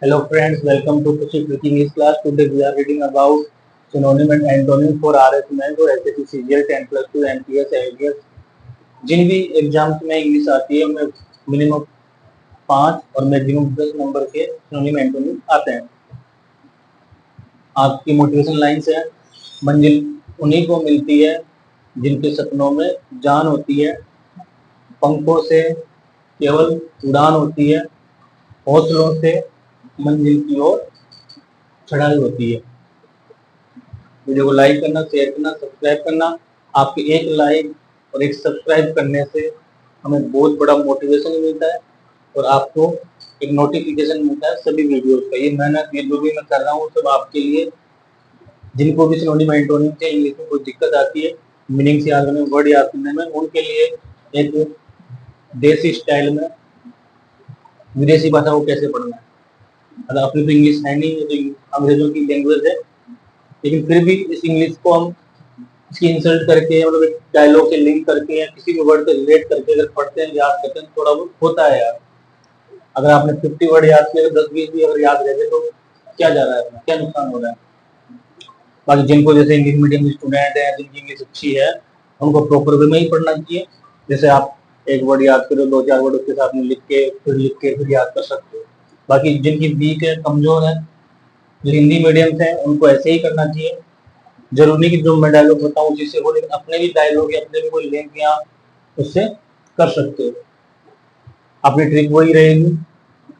Hello friends, welcome to Kushik Speaking English class. Today we are reading about synonym and antonym for RS और SSC CGL 10 plus 2 MTS IELTS। जिन भी exams में English आती है उनमें minimum 5 और maximum 10 number के synonym antonym आते हैं। आपकी मोटिवेशन लाइन्स है, मंजिल उन्हीं को मिलती है जिनके सपनों में जान होती है, पंखों से केवल उड़ान होती है, हौसलों से मंजिल की ओर चढ़ाई होती है। वीडियो को लाइक करना, शेयर करना, सब्सक्राइब करना। आपके एक लाइक और एक सब्सक्राइब करने से हमें बहुत बड़ा मोटिवेशन मिलता है और आपको एक नोटिफिकेशन मिलता है सभी वीडियोस का। ये मेहनत ये जो भी मैं कर रहा हूँ सब आपके लिए, जिनको भी सिनोनिम एंटोनिम से इंग्लिश में कोई दिक्कत आती है मीनिंग से याद करने में, वर्ड याद करने में, उनके लिए एक देसी स्टाइल में विदेशी भाषा को कैसे पढ़ना है। अगर अपनी तो इंग्लिश है नहीं, ये तो अंग्रेजों की लैंग्वेज है, लेकिन फिर भी इस इंग्लिश को हम इसकी इंसल्ट करके मतलब एक डायलॉग से लिंक करके या किसी भी वर्ड से रिलेट करके अगर पढ़ते हैं, याद करते हैं, थोड़ा बहुत होता है यार। अगर आपने 50 वर्ड याद किए, 10-20 भी अगर याद रह गए तो क्या जा रहा है, अपना क्या नुकसान हो रहा है। बाकी जिनको जैसे इंग्लिश मीडियम स्टूडेंट है, जिनकी इंग्लिश अच्छी है, उनको प्रॉपर वे में ही पढ़ना चाहिए। जैसे आप एक वर्ड याद करो, 2-4 वर्ड उसके साथ में लिख के फिर याद कर सकते हो। बाकी जिनकी वीक है, कमजोर है, जो हिंदी मीडियम से है, उनको ऐसे ही करना चाहिए। जरूरी नहीं कि जो मैं डायलॉग बताऊं उसी से हो, लेकिन अपने भी डायलॉग या अपने भी कोई लिंक या उससे कर सकते हो। अपनी ट्रिक वही रहेगी,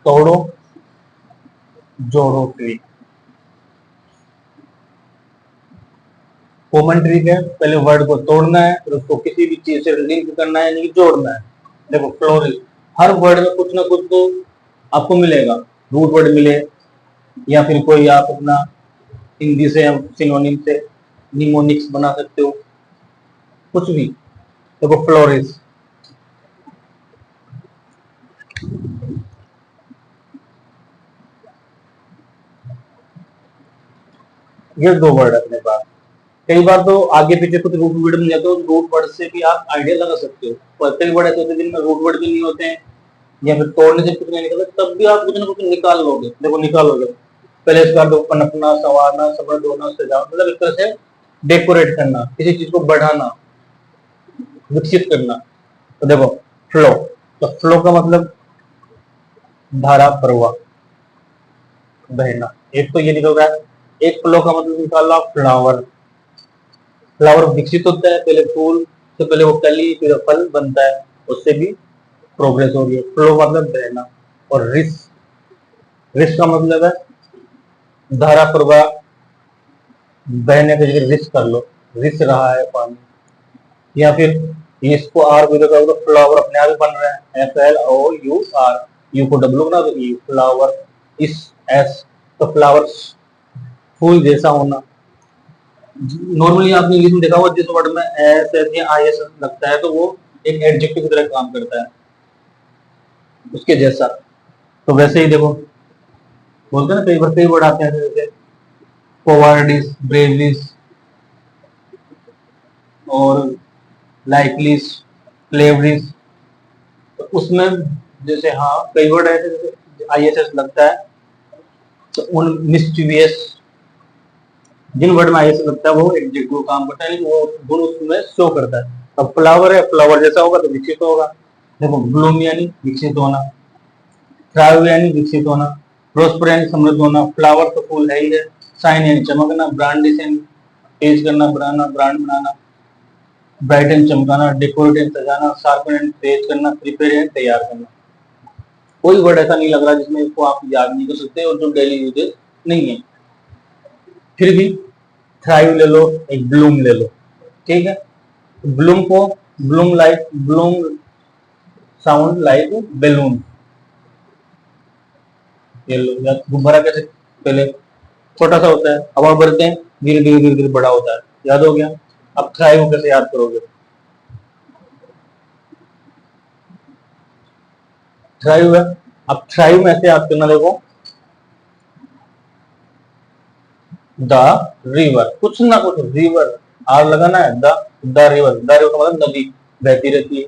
तोड़ो जोड़ो ट्रिक। कॉमन ट्रिक है, पहले वर्ड को तोड़ना है, फिर उसको किसी भी चीज से लिंक करना है, नहीं जोड़ना है। देखो फ्लोरिल, हर वर्ड में कुछ ना कुछ तो आपको मिलेगा, रूट वर्ड मिले या फिर कोई आप अपना हिंदी से सिनोनिम से निमोनिक्स बना सकते हो, कुछ भी। देखो फ्लोरिस, ये 2 वर्ड है अपने पास। कई बार तो आगे पीछे कुछ रूट वर्ड मिल जाते हो, रूट वर्ड से भी आप आइडिया लगा सकते हो। पर कई वर्ड ऐसे होते हैं जिनमें रूट वर्ड भी नहीं होते हैं या फिर तोड़ने से कुछ नहीं निकलता, तब भी आप कुछ ना कुछ निकाल लोगे। देखो निकालोगे, पहले इसका दो पनपना, संवारना, समृद्ध होना, सजाना, मतलब एक तरह से डेकोरेट करना, किसी चीज को बढ़ाना, विकसित करना। तो देखो फ्लो, तो फ्लो का मतलब धारा, प्रवाह, बहना। एक तो ये निकल रहा है। एक फ्लो का मतलब निकाला फ्लावर। फ्लावर विकसित होता है, पहले फूल से पहले वो कली फिर फल बनता है, उससे भी प्रोग्रेस हो रही है। फ्लो मतलब बहना। और रिस, रिस का मतलब है धारा, प्रवाह, बहने की जगह रिस कर लो, रिस रहा है पानी। या फिर इसको आर को देखा तो फ्लावर अपने आप ही बन रहा है, FLOUR, यू को डब्ल्यू बना दो, यू फ्लावर, इस एस, तो फ्लावर्स फूल जैसा होना। नॉर्मली आपने इंग्लिश में देखा होगा जिस वर्ड में एस एस या आई एस लगता है तो वो एक एडजेक्टिव की तरह काम करता है, उसके जैसा। तो वैसे ही देखो बोलते हैं ना, कई बार कई वर्ड आते हैं जैसे कोवार्डिस, ब्रेवलिस और लाइकलिस, क्लेवरिस। तो उसमें जैसे हाँ कई वर्ड ऐसे जैसे ISS लगता है, तो उन मिस्टीवियस, जिन वर्ड में ISS लगता है वो एडजेक्टिव काम करता है, लेकिन वो दोनों उसमें शो करता है। अब फ्लावर है, फ्लावर जैसा होगा तो विकसित होगा। देखो ब्लूम यानी विकसित होना, थ्राइव यानी विकसित होना, प्रोस्पर यानी समृद्ध होना, फ्लावर तो फूल है ही है, शाइन यानी चमकना, ब्रांडिश यानी तेज करना, बनाना, ब्रांड बनाना, ब्राइट एंड चमकाना, डेकोरेट एंड सजाना, शार्पन एंड तेज करना, प्रिपेयर एंड तैयार करना। कोई वर्ड ऐसा नहीं लग रहा जिसमें इसको आप याद नहीं कर सकते और जो डेली यूजेस नहीं है। फिर भी थ्राइव ले लो, एक ब्लूम ले लो, ठीक है। ब्लूम को ब्लूम साउंड लाइक बैलून, ये लो। या गुब्बारा कैसे पहले छोटा सा होता है, हवा भरते हैं, धीरे धीरे धीरे धीरे बड़ा होता है, याद हो गया। अब थ्राइव कैसे याद करोगे, थ्राइव है। अब थ्राइव में ऐसे याद करना, देखो द रिवर, कुछ ना कुछ रिवर, आर लगाना है, द रिवर, द रिवर का मतलब नदी बहती रहती है।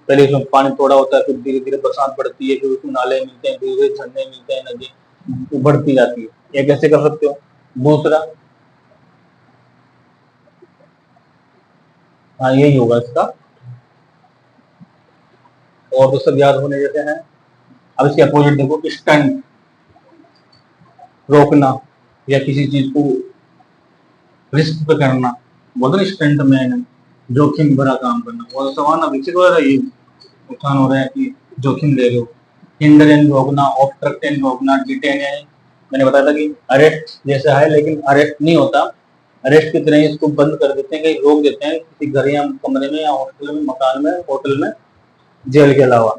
पहले उसमें पानी थोड़ा होता है, फिर धीरे धीरे बरसात पड़ती है, फिर उसमें नाले मिलते हैं, धीरे धीरे झरने मिलते हैं, नदी। बढ़ती जाती है। ये कैसे कर सकते हो? दूसरा, हाँ यही होगा इसका, और तो सब याद होने जैसे हैं। अब इसके अपोजिट देखो, स्टंट, रोकना या किसी चीज को रिस्क पे करना, बोलते ना स्टंट मैन, जोखिम भरा काम करना। वो समान विकसित हो रहा है, ये नुकसान हो रहा है कि जोखिम ले रहे हो। हिंडर यानी रोकना, ऑब्स्ट्रक्ट यानी रोकना, डिटेन यानी मैंने बताया था कि अरेस्ट जैसा है, लेकिन अरेस्ट नहीं होता। अरेस्ट की तरह इसको बंद कर देते हैं, कहीं रोक देते हैं किसी घर या कमरे में या हॉस्टल में, मकान में, होटल में, जेल के अलावा।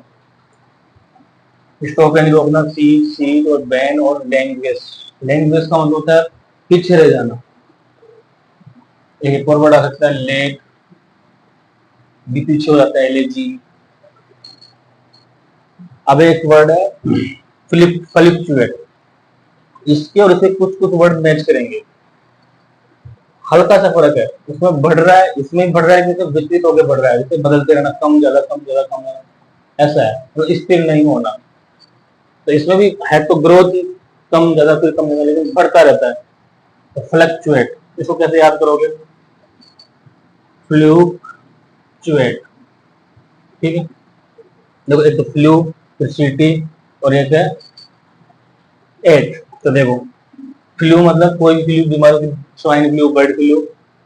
स्टॉप यानी रोकना, सीज और बैन, और लैंग्वेज, लैंग्वेज का मतलब होता है पीछे रह जाना। एक और वर्ड आ सकता है लेट, भी पीछे हो जाता है, एलएजी। अब एक वर्ड है फ्लिक्चुएट, इसके और इसे कुछ कुछ वर्ड मैच करेंगे, हल्का सा फर्क है, उसमें बढ़ रहा है, इसमें बढ़ रहा है, जैसे विचलित होकर बढ़ रहा है, जैसे बदलते रहना, कम ज्यादा कम ज्यादा कम ज्यादा, ऐसा है, तो स्थिर नहीं होना। तो इसमें भी है तो ग्रोथ ही, कम ज्यादा फिर कम ज्यादा, लेकिन बढ़ता रहता है। तो फ्लक्चुएट, इसको कैसे याद करोगे? फ्लूक्चुएट, ठीक है। देखो एक तो फ्लू, फिर सीटी, और एक है एट। तो देखो फ्लू मतलब कोई भी बीमारी, स्वाइन फ्लू, बर्ड फ्लू,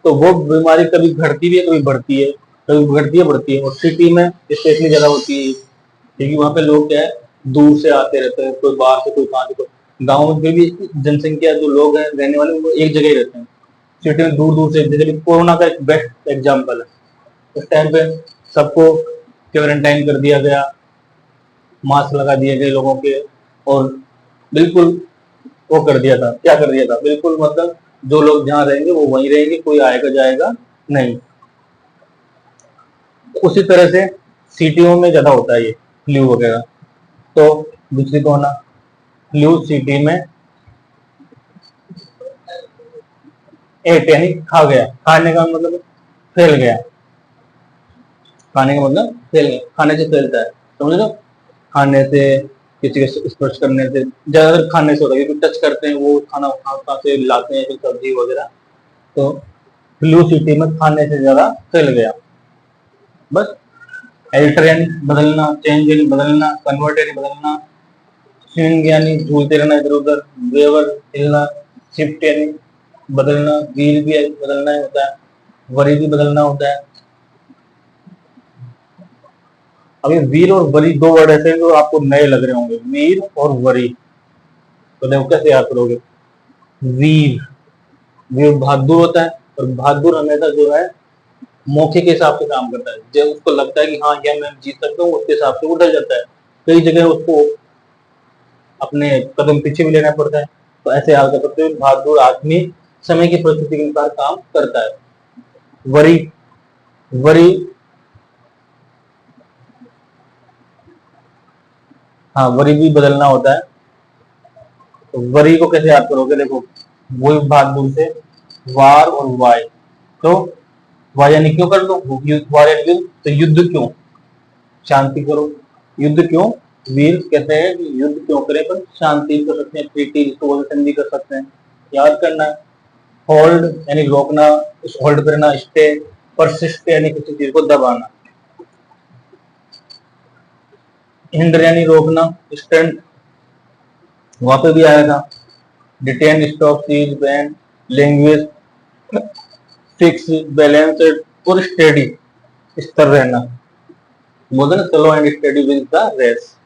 तो वो बीमारी कभी घटती भी है, कभी बढ़ती है, कभी घटती है बढ़ती है। और सिटी में इससे इतनी ज्यादा होती है क्योंकि वहाँ पे लोग क्या है, दूर से आते रहते हैं, कोई बाहर से, कोई कहाँ से, कोई गाँव में भी जनसंख्या जो लोग हैं रहने वाले, वो एक जगह ही रहते हैं। सिटी में दूर दूर से, जैसे कोरोना का एक बेस्ट एग्जाम्पल है। उस टाइम पे सबको क्वारंटाइन कर दिया गया, मास्क लगा दिए गए लोगों के, और बिल्कुल वो कर दिया था, क्या कर दिया था, बिल्कुल मतलब जो लोग जहाँ रहेंगे वो वहीं रहेंगे, कोई आएगा जाएगा नहीं। तो उसी तरह से सिटियों में ज्यादा होता है ये फ्लू वगैरह। तो दूसरी को ना, फ्लू सिटी में, एट यानी खा गया, खाने का मतलब फैल गया, खाने का मतलब फैल गया, खाने से फैलता है, समझ लो। खाने से, किसी के स्पर्श करने से, ज्यादातर खाने से होता है क्योंकि टच करते हैं, वो खाना कहाँ से लाते हैं, फिर सब्जी वगैरह। तो फ्लू सिटी में खाने से ज्यादा फैल गया, बस। एल्टर यानी बदलना, चेंज यानी बदलना, कन्वर्ट यानी बदलना, स्विंग यानी झूलते रहना इधर उधर, वेवर हिलना, शिफ्ट यानी बदलना, व्हील भी बदलना ही होता है, वरी भी बदलना होता है। अब ये वीर और वरी दो वर्ड ऐसे हैं जो आपको नए लग रहे होंगे, वीर और वरी। तो देखो कैसे याद करोगे? वीर, वीर बहादुर होता है, और बहादुर हमेशा जो है मौके के हिसाब से काम करता है, जब उसको लगता है कि हाँ यह मैं जीत सकता हूँ, उसके हिसाब से वो डर जाता है। कई जगह उसको अपने कदम पीछे भी लेना पड़ता है। तो ऐसे याद कर सकते हो, बहादुर आदमी समय की परिस्थिति के अनुसार काम करता है। वरी, वरी, हाँ वरी भी बदलना होता है। तो वरी को कैसे याद करोगे? देखो वही बहादुर से वार और वाई, तो वार यानी क्यों कर दो, वार यानी युद्ध, तो युद्ध क्यों, शांति करो। युद्ध क्यों, वीर कहते हैं कि युद्ध क्यों करें, पर शांति कर सकते हैं, ट्रीटी जिसको बोलते संधि कर सकते हैं, याद करना है। होल्ड यानी रोकना, उस होल्ड करना, स्टे, परसिस्ट यानी किसी चीज को दबाना, हिंडर यानी रोकना, स्टंट वहां पे भी आया था, detain, stop, cease, ban, language, fix, balance और स्टेडी, स्थिर रहना, बोलते ना slow and steady with the race.